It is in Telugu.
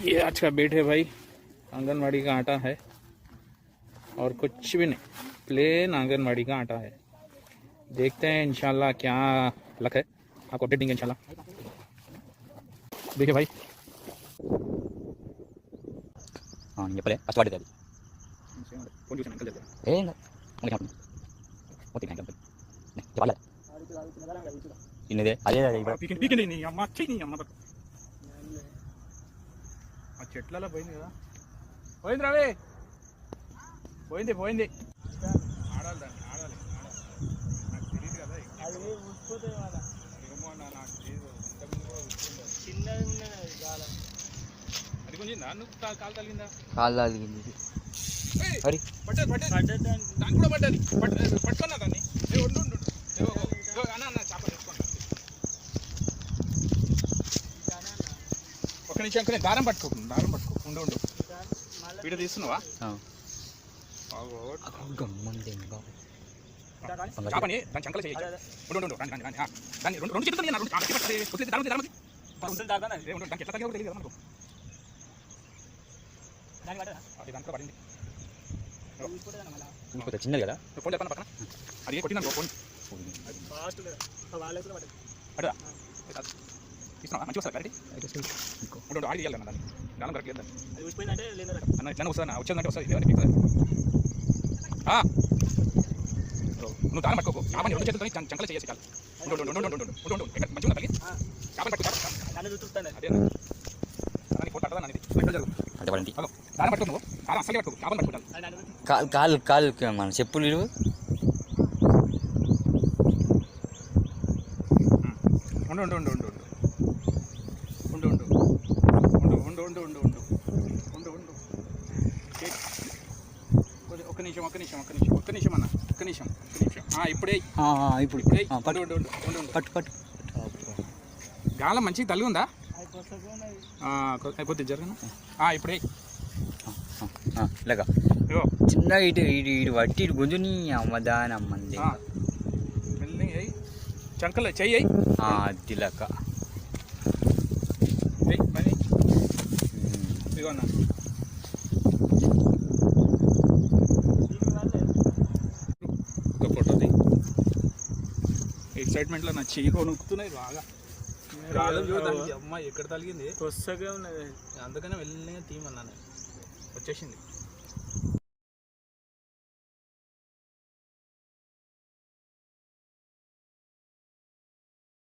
ये आज का बेट है भाई, आंगनवाड़ी का आटा है और कुछ भी नहीं, प्लेन आंगनवाड़ी का आटा है। देखते हैं इंशाल्लाह क्या लक है, आपको अपडेट देंगे इंशाल्लाह। देखिए भाई, हाँ ये पहले फर्स्ट वाले थे फोन यूज अंकल देते हैं ए ना मुझे हां होती नहीं कंपनी नहीं ये वाला इन्हें दे अरे अरे పీకిండి నీ అమ్మ చెయ్యి నీ అమ్మ ఆ చెట్లలో పోయింది కదా, పోయింది రావే, పోయింది పోయింది. ఆడాలి దాన్ని, ఆడాలి నాకు తెలియదు కదా అది ఊసిపోతే వాళ్ళ ఏమో నాకు తెలియదు. చిన్నది ఉన్నది కాలం అది కొంచెం నన్ను కాలు తగిలిందా, కాలు తగిలింది అరే పట్టదు పట్టదు దాన్ని కూడా పట్టదు పట్టుకున్నా దాన్ని ఉండు ఉండు అన్న అన్న చేప తెచ్చుకుంటా ఒక నిమిషం అంకుల్, దారం పట్టుకో ఉండు ఉండు వీడియో తీస్తున్నావా? చేపని దాని చంకలు చేయి ఉండు ఉండు దాన్ని రెండు చేతులు దానికి ఎట్లా తగ్గినా కూడా తెలియదు మనకు. దాంట్లో పడింది చిన్నది కదా ఫోన్ చెప్పాను పక్కన, అది కొట్టినా ఫోన్ అడుగా ఇస్తున్నా మంచిగా వస్తుంది కరెక్ట్ ఉండు ఆడి తీయాలి అన్న దాన్ని దాని కరెక్ట్ లేదు అన్న ఇట్లా వస్తుంది వచ్చిందంటే వస్తుంది నువ్వు దాని పట్టుకోకు, చేపని రెండు చేతులతో చంకలు చేసి కాదు ఉండు మంచిగా తల్లి చేపని పట్టుకో అదే దానికి ఫోటో అట్టదా ఇది దాని పట్టుకో, నువ్వు దాని అసలు పట్టుకో, చేపని పట్టుకుంటాను కాలు కాలు మన చెప్పులు ఇరువు ఉండు ఉండు ఉండు ఉండు ఉండు ఉండు ఉండు ఉండు ఉండు ఉండు ఉండు ఉండు ఒక్క నిమిషం అన్న ఒక్క నిమిషం ఇప్పుడే ఉండు పట్టు పట్టు గాలం మంచిగా తల్లి ఉందా కొద్దిగా జరగను ఇప్పుడే ఇలాగా చిన్న ఇటు ఇటు ఇటు వట్టి ఇటు గుంజుని అమ్మదాని అమ్మంది చంకలు చెయ్యి అది లెక్క ఇదిగో అన్న ఒక ఫోటోది ఎక్సైట్మెంట్లో నా చెయ్యి కొనుక్కుతున్నాయి బాగా రాలేదు చూడడానికి. అమ్మ ఎక్కడ తగిలింది, కొత్తగా ఉన్నది, అందుకనే వెళ్ళి తీయమన్నాను, వచ్చేసింది.